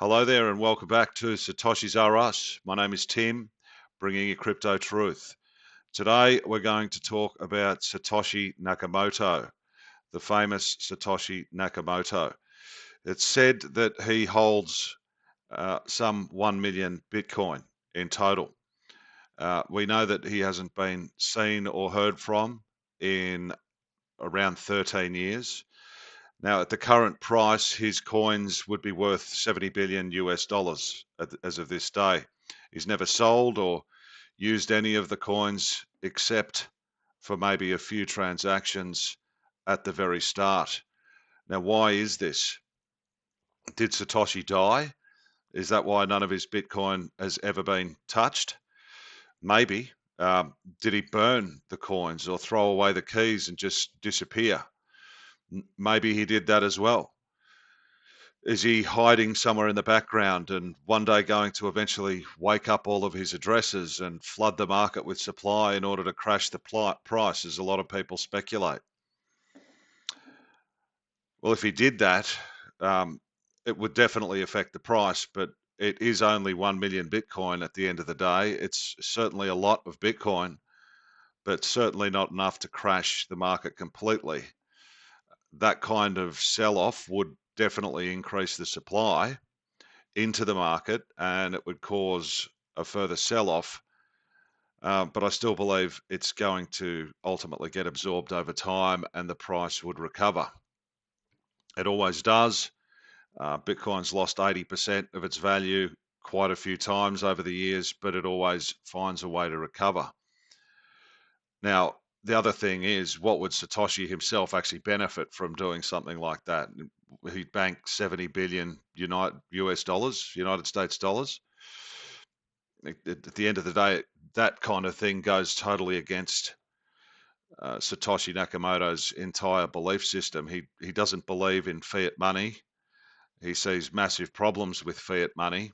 Hello there and welcome back to Satoshi's R Us. My name is Tim, bringing you crypto truth. Today we're going to talk about Satoshi Nakamoto, the famous Satoshi Nakamoto. It's said that he holds some 1 million Bitcoin in total. We know that he hasn't been seen or heard from in around 13 years. Now, at the current price, his coins would be worth 70 billion US dollars as of this day. He's never sold or used any of the coins except for maybe a few transactions at the very start. Now, why is this? Did Satoshi die? Is that why none of his Bitcoin has ever been touched? Maybe. Did he burn the coins or throw away the keys and just disappear? Maybe he did that as well. Is he hiding somewhere in the background and one day going to eventually wake up all of his addresses and flood the market with supply in order to crash the price, as a lot of people speculate? Well, if he did that, it would definitely affect the price, but it is only 1 million Bitcoin at the end of the day. It's certainly a lot of Bitcoin, but certainly not enough to crash the market completely. That kind of sell off would definitely increase the supply into the market and it would cause a further sell-off. But I still believe it's going to ultimately get absorbed over time and the price would recover. It always does. Bitcoin's lost 80% of its value quite a few times over the years, but it always finds a way to recover. Now, the other thing is, what would Satoshi himself actually benefit from doing something like that? He'd bank 70 billion US dollars, United States dollars. At the end of the day, that kind of thing goes totally against Satoshi Nakamoto's entire belief system. He doesn't believe in fiat money. He sees massive problems with fiat money,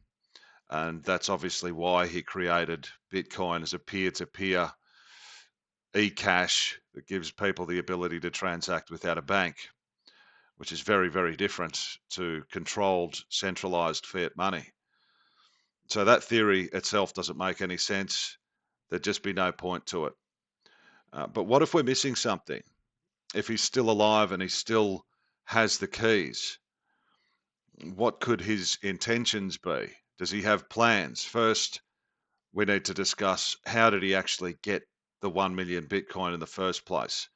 and that's obviously why he created Bitcoin as a peer-to-peer e-cash that gives people the ability to transact without a bank, which is very, very different to controlled, centralized fiat money. So that theory itself doesn't make any sense. There'd just be no point to it. But what if we're missing something? If he's still alive and he still has the keys, what could his intentions be? Does he have plans? First, we need to discuss, how did he actually get the 1 million Bitcoin in the first place?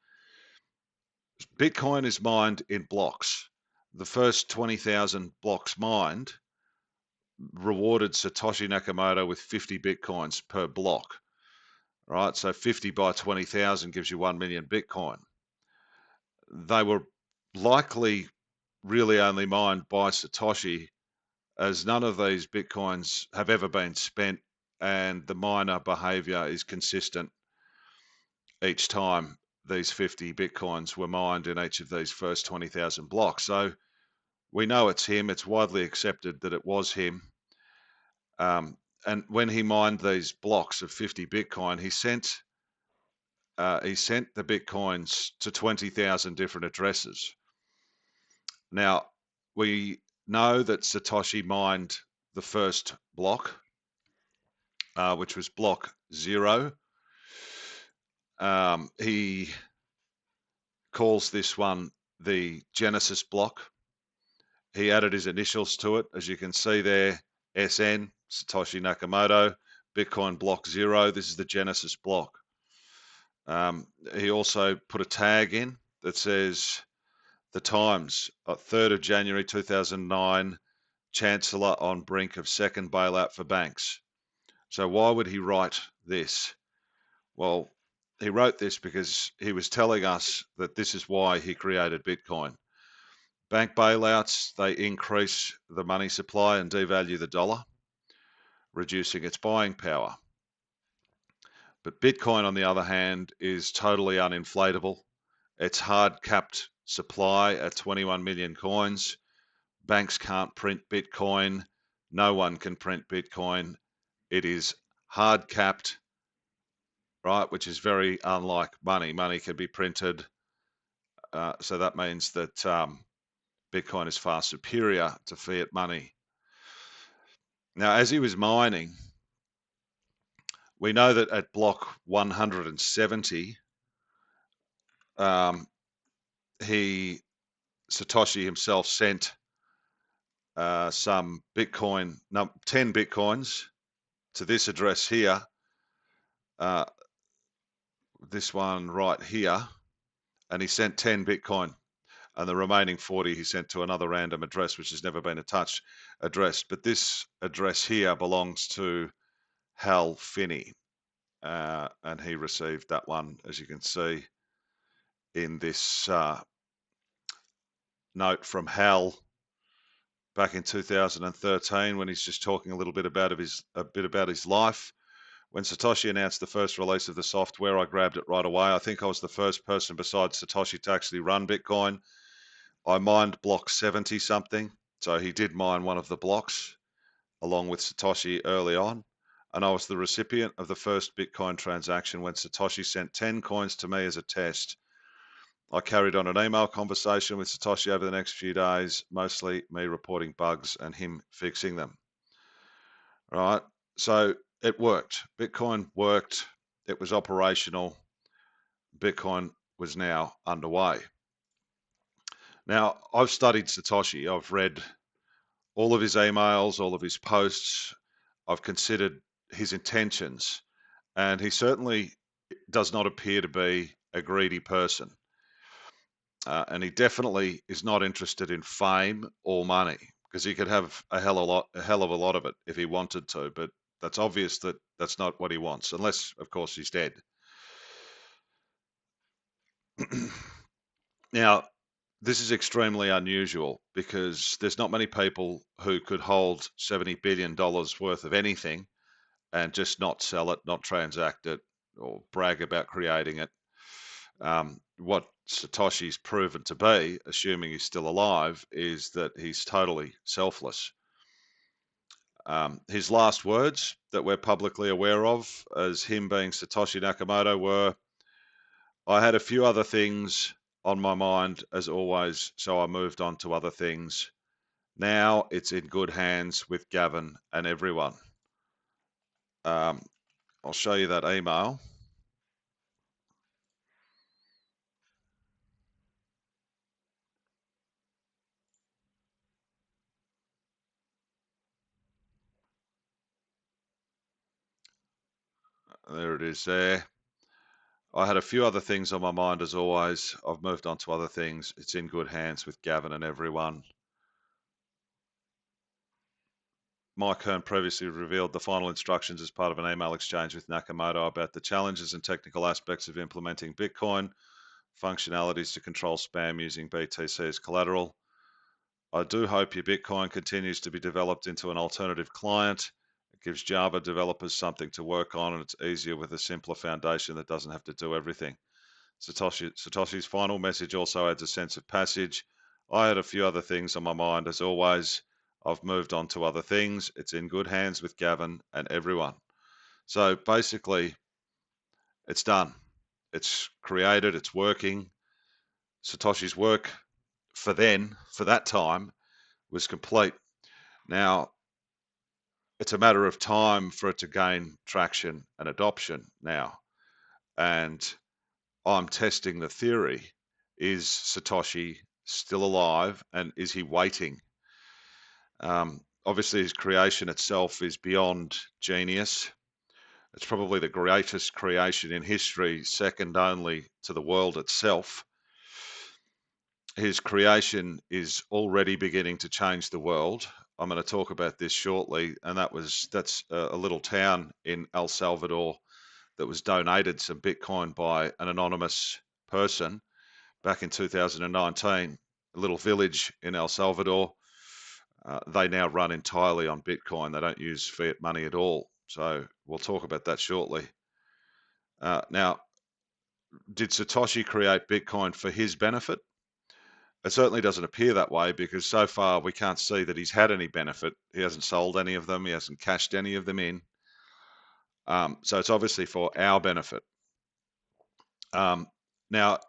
Bitcoin is mined in blocks. The first 20,000 blocks mined rewarded Satoshi Nakamoto with 50 Bitcoins per block. Right, so 50 by 20,000 gives you 1 million Bitcoin. They were likely really only mined by Satoshi, as none of these Bitcoins have ever been spent and the miner behavior is consistent each time these 50 Bitcoins were mined in each of these first 20,000 blocks. So we know it's him. It's widely accepted that it was him. And when he mined these blocks of 50 Bitcoin, he sent the Bitcoins to 20,000 different addresses. Now, we know that Satoshi mined the first block, which was block 0. He calls this one the Genesis block. He added his initials to it, as you can see there, SN, Satoshi Nakamoto, Bitcoin block 0. This is the Genesis block. He also put a tag in that says the times, 3rd of January 2009, Chancellor on brink of second bailout for banks. So why would he write this? Well, he wrote this because he was telling us that this is why he created Bitcoin. Bank bailouts, they increase the money supply and devalue the dollar, reducing its buying power. But Bitcoin, on the other hand, is totally uninflatable. It's hard capped supply at 21 million coins. Banks can't print Bitcoin. No one can print Bitcoin. It is hard capped, right? Which is very unlike money. Money can be printed. So that means that Bitcoin is far superior to fiat money. Now, as he was mining, we know that at block 170, um, he Satoshi himself sent some Bitcoin, 10 Bitcoins to this address here, uh, this one right here, and he sent 10 Bitcoin, and the remaining 40 he sent to another random address which has never been addressed. But this address here belongs to Hal Finney, and he received that one, as you can see in this note from Hal back in 2013, when he's just talking a little bit about his life. When Satoshi announced the first release of the software, I grabbed it right away. I think I was the first person besides Satoshi to actually run Bitcoin. I mined block 70 something, so he did mine one of the blocks along with Satoshi early on. And I was the recipient of the first Bitcoin transaction when Satoshi sent 10 coins to me as a test. I carried on an email conversation with Satoshi over the next few days, mostly me reporting bugs and him fixing them. Right? So it worked. Bitcoin worked. It was operational. Bitcoin was now underway. Now, I've studied Satoshi. I've read all of his emails, all of his posts. I've considered his intentions, and he certainly does not appear to be a greedy person. And he definitely is not interested in fame or money, because he could have a hell of a lot of it if he wanted to. But that's obvious that that's not what he wants, unless, of course, he's dead. Now, this is extremely unusual because there's not many people who could hold $70 billion worth of anything and just not sell it, not transact it, or brag about creating it. What Satoshi's proven to be, assuming he's still alive, is that he's totally selfless. His last words that we're publicly aware of as him being Satoshi Nakamoto were, "I had a few other things on my mind as always, so I moved on to other things. Now it's in good hands with Gavin and everyone." Um, I'll show you that email. There it is there. "I had a few other things on my mind as always. I've moved on to other things. It's in good hands with Gavin and everyone." Mike Hearn previously revealed the final instructions as part of an email exchange with Nakamoto about the challenges and technical aspects of implementing Bitcoin, functionalities to control spam using BTC as collateral. "I do hope your Bitcoin continues to be developed into an alternative client. It gives Java developers something to work on, and it's easier with a simpler foundation that doesn't have to do everything." Satoshi's final message also adds a sense of passage. "I had a few other things on my mind as always. I've moved on to other things. It's in good hands with Gavin and everyone." So basically, it's done. It's created. It's working. Satoshi's work for that time, was complete. Now, it's a matter of time for it to gain traction and adoption now. And I'm testing the theory. Is Satoshi still alive, and is he waiting? Obviously, his creation itself is beyond genius. It's probably the greatest creation in history, second only to the world itself. His creation is already beginning to change the world. I'm going to talk about this shortly, and that's a little town in El Salvador that was donated some Bitcoin by an anonymous person back in 2019, a little village in El Salvador. They now run entirely on Bitcoin. They don't use fiat money at all. So we'll talk about that shortly. Now, did Satoshi create Bitcoin for his benefit? It certainly doesn't appear that way, because so far we can't see that he's had any benefit. He hasn't sold any of them. He hasn't cashed any of them in. So it's obviously for our benefit. Now,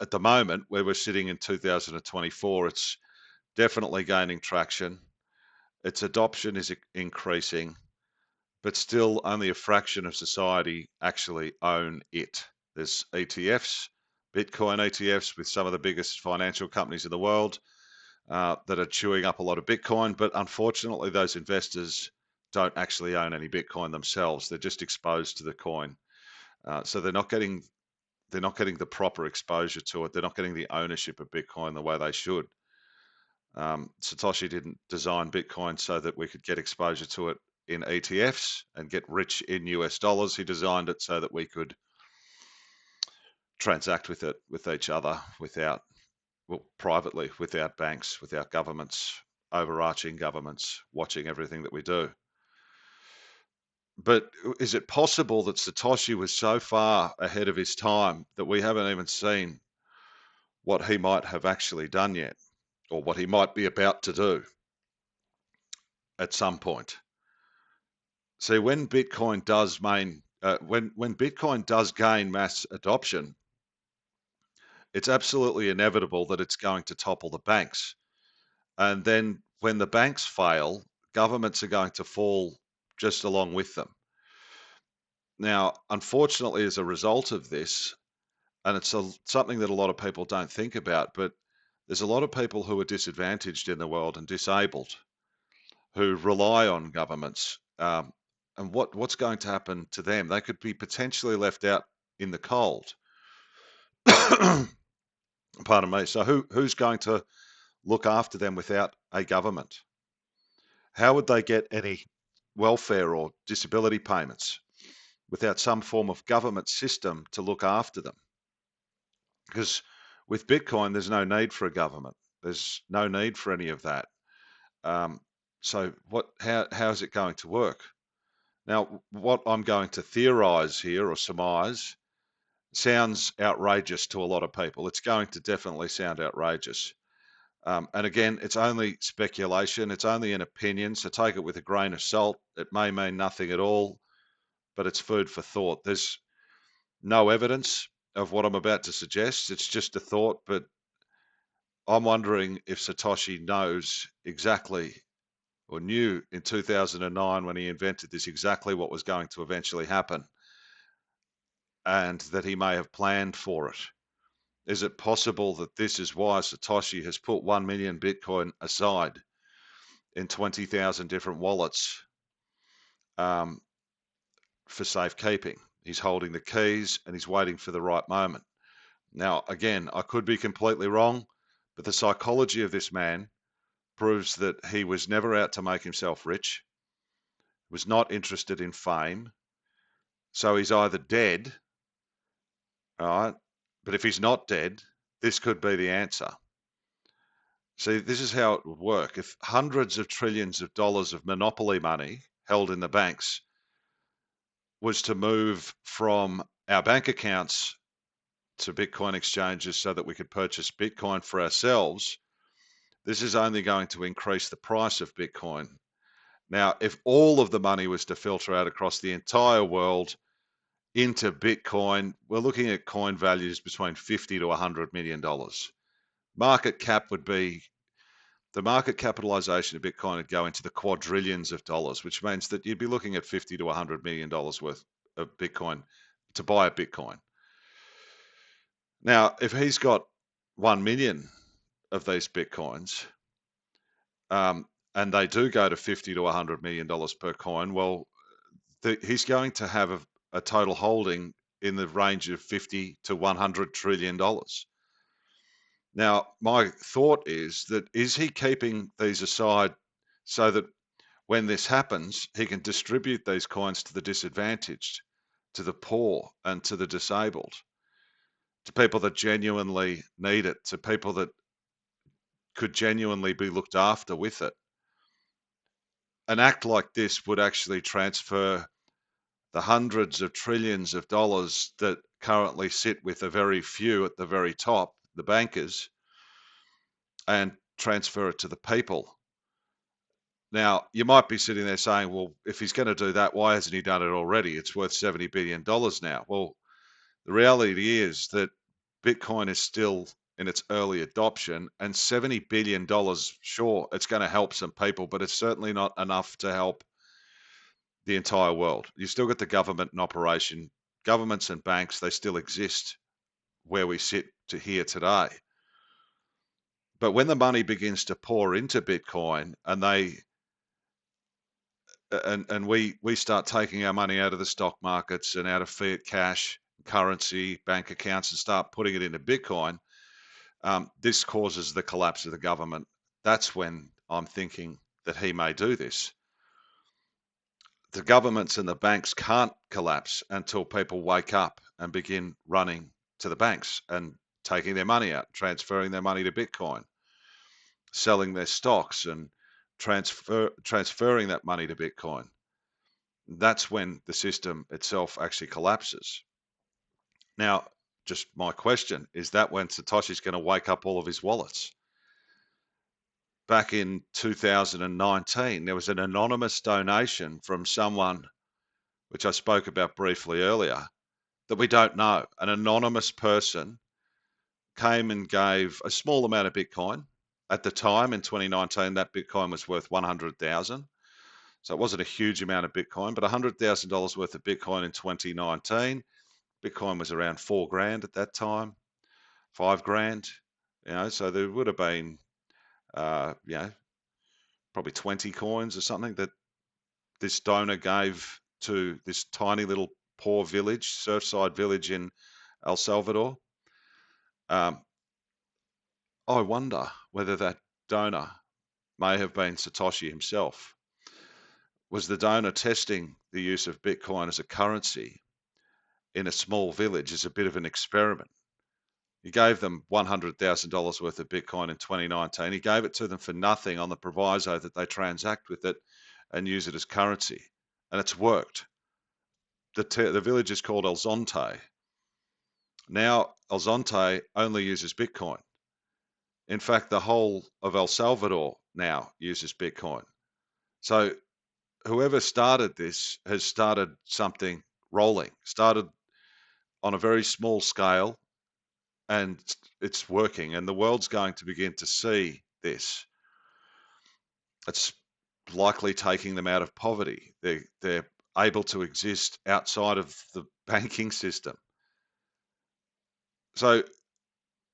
at the moment, where we're sitting in 2024, it's definitely gaining traction. Its adoption is increasing. but still only a fraction of society actually own it. There's ETFs, Bitcoin ETFs with some of the biggest financial companies in the world that are chewing up a lot of Bitcoin, but unfortunately, those investors don't actually own any Bitcoin themselves. They're just exposed to the coin, so they're not getting the proper exposure to it. They're not getting the ownership of Bitcoin the way they should. Satoshi didn't design Bitcoin so that we could get exposure to it in ETFs and get rich in US dollars. He designed it so that we could transact with it with each other without, well, privately, without banks, without governments, overarching governments watching everything that we do. But is it possible that Satoshi was so far ahead of his time that we haven't even seen what he might have actually done yet, or what he might be about to do at some point? See, when Bitcoin does when Bitcoin does gain mass adoption, it's absolutely inevitable that it's going to topple the banks. And then when the banks fail, governments are going to fall just along with them. Now, unfortunately, as a result of this, and it's something that a lot of people don't think about, but there's a lot of people who are disadvantaged in the world and disabled who rely on governments. And what's going to happen to them? They could be potentially left out in the cold. Pardon me. So who's going to look after them without a government? How would they get any welfare or disability payments without some form of government system to look after them? Because with Bitcoin, there's no need for a government. There's no need for any of that. Um, so how is it going to work? Now, what I'm going to theorize here or surmise sounds outrageous to a lot of people. It's going to definitely sound outrageous. And again, it's only speculation, it's only an opinion, so take it with a grain of salt. It may mean nothing at all, but it's food for thought. There's no evidence of what I'm about to suggest. It's just a thought, but I'm wondering if Satoshi knows exactly or knew in 2009 when he invented this exactly what was going to eventually happen and that he may have planned for it. Is it possible that this is why Satoshi has put 1 million Bitcoin aside in 20,000 different wallets um, for safekeeping? He's holding the keys and he's waiting for the right moment. Now, again, I could be completely wrong, but the psychology of this man proves that he was never out to make himself rich, was not interested in fame. So he's either dead, all right, but if he's not dead, this could be the answer. See, this is how it would work. If hundreds of trillions of dollars of monopoly money held in the banks was to move from our bank accounts to Bitcoin exchanges so that we could purchase Bitcoin for ourselves, this is only going to increase the price of Bitcoin. Now, if all of the money was to filter out across the entire world into Bitcoin, we're looking at coin values between $50 to $100 million. Market cap would be the market capitalization of Bitcoin would go into the quadrillions of dollars, which means that you'd be looking at $50 to $100 million worth of Bitcoin to buy a Bitcoin. Now, if he's got 1 million of these Bitcoins, and they do go to $50 to $100 million per coin, well, he's going to have a total holding in the range of $50 to $100 trillion. Now, my thought is he keeping these aside so that when this happens, he can distribute these coins to the disadvantaged, to the poor, and to the disabled, to people that genuinely need it, to people that could genuinely be looked after with it? An act like this would actually transfer the hundreds of trillions of dollars that currently sit with a very few at the very top, the bankers, and transfer it to the people. Now, you might be sitting there saying, well, if he's going to do that, why hasn't he done it already? It's worth $70 billion now. Well, the reality is that Bitcoin is still in its early adoption, and $70 billion, sure, it's going to help some people, but it's certainly not enough to help the entire world. You still got the government in operation. Governments and banks, they still exist where we sit to here today. But when the money begins to pour into Bitcoin and we start taking our money out of the stock markets and out of fiat cash, currency, bank accounts, and start putting it into Bitcoin, this causes the collapse of the government. That's when I'm thinking that he may do this. The governments and the banks can't collapse until people wake up and begin running to the banks and taking their money out, transferring their money to Bitcoin, selling their stocks and transferring that money to Bitcoin. That's when the system itself actually collapses. Now, just my question, is that when Satoshi's going to wake up all of his wallets? Back in 2019, there was an anonymous donation from someone, which I spoke about briefly earlier, that we don't know. An anonymous person came and gave a small amount of Bitcoin. At the time in 2019, that Bitcoin was worth 100,000. So it wasn't a huge amount of Bitcoin, but $100,000 worth of Bitcoin in 2019. Bitcoin was around 4 grand at that time, 5 grand. So there would have been, probably 20 coins or something that this donor gave to this tiny little poor village, surfside village in El Salvador. I wonder whether that donor may have been Satoshi himself. Was the donor testing the use of Bitcoin as a currency in a small village as a bit of an experiment? He gave them $100,000 worth of Bitcoin in 2019. He gave it to them for nothing on the proviso that they transact with it and use it as currency. And it's worked. The village is called El Zonte. Now, El Zonte only uses Bitcoin. In fact, the whole of El Salvador now uses Bitcoin. So whoever started this has started something rolling, started on a very small scale, and it's working. And the world's going to begin to see this. It's likely taking them out of poverty. They're able to exist outside of the banking system. So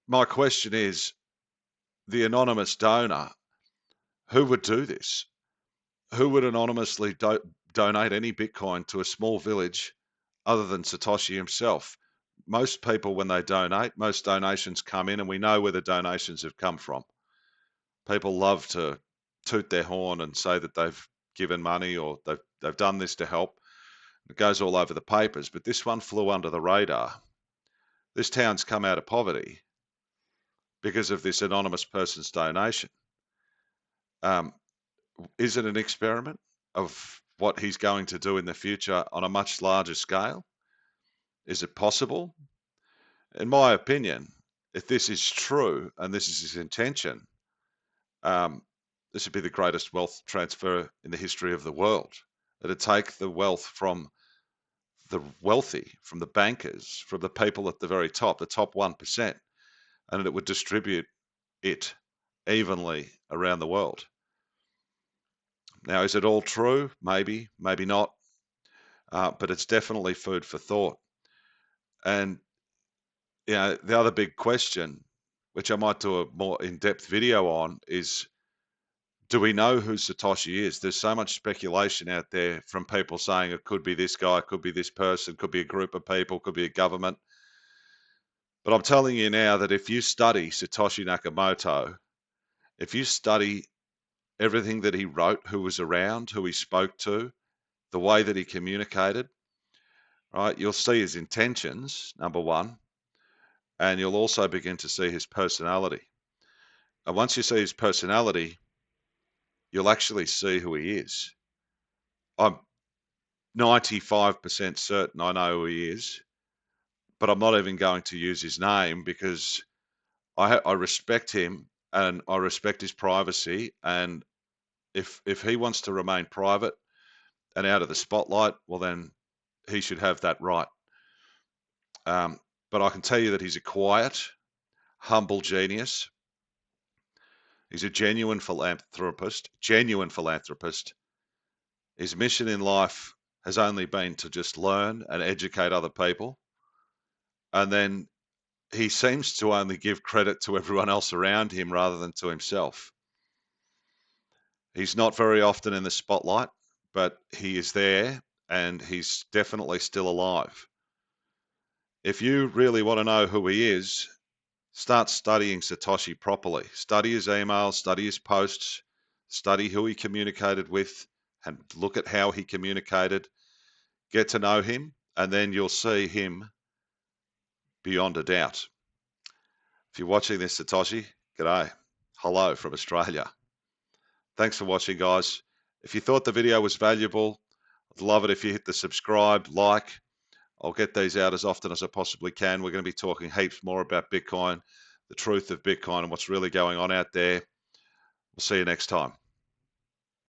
my question is, the anonymous donor, who would do this? Who would anonymously donate any Bitcoin to a small village other than Satoshi himself? Most people, when they donate, most donations come in, and we know where the donations have come from. People love to toot their horn and say that they've given money or they've done this to help. It goes all over the papers, but this one flew under the radar. This town's come out of poverty because of this anonymous person's donation. Is it an experiment of what he's going to do in the future on a much larger scale? Is it possible? In my opinion, if this is true and this is his intention, this would be the greatest wealth transfer in the history of the world. It'd take the wealth from the wealthy, from the bankers, from the people at the very top, the top 1%, and it would distribute it evenly around the world. Now, is it all true? Maybe, maybe not. But it's definitely food for thought. And the other big question, which I might do a more in-depth video on, is do we know who Satoshi is? There's so much speculation out there from people saying it could be this guy, could be this person, could be a group of people, could be a government. But I'm telling you now that if you study Satoshi Nakamoto, if you study everything that he wrote, who was around, who he spoke to, the way that he communicated, right, you'll see his intentions, number one, and you'll also begin to see his personality. And once you see his personality, you'll actually see who he is. I'm 95% certain I know who he is, but I'm not even going to use his name because I respect him and I respect his privacy. And if he wants to remain private and out of the spotlight, well, then he should have that right. But I can tell you that he's a quiet, humble genius. He's a genuine philanthropist. His mission in life has only been to just learn and educate other people. And then he seems to only give credit to everyone else around him rather than to himself. He's not very often in the spotlight, but he is there and he's definitely still alive. If you really want to know who he is, start studying Satoshi properly. Study his emails, study his posts, study who he communicated with, and look at how he communicated. Get to know him, and then you'll see him beyond a doubt. If you're watching this, Satoshi, g'day. Hello from Australia. Thanks for watching, guys. If you thought the video was valuable, I'd love it if you hit the subscribe, like. I'll get these out as often as I possibly can. We're going to be talking heaps more about Bitcoin, the truth of Bitcoin, and what's really going on out there. We'll see you next time.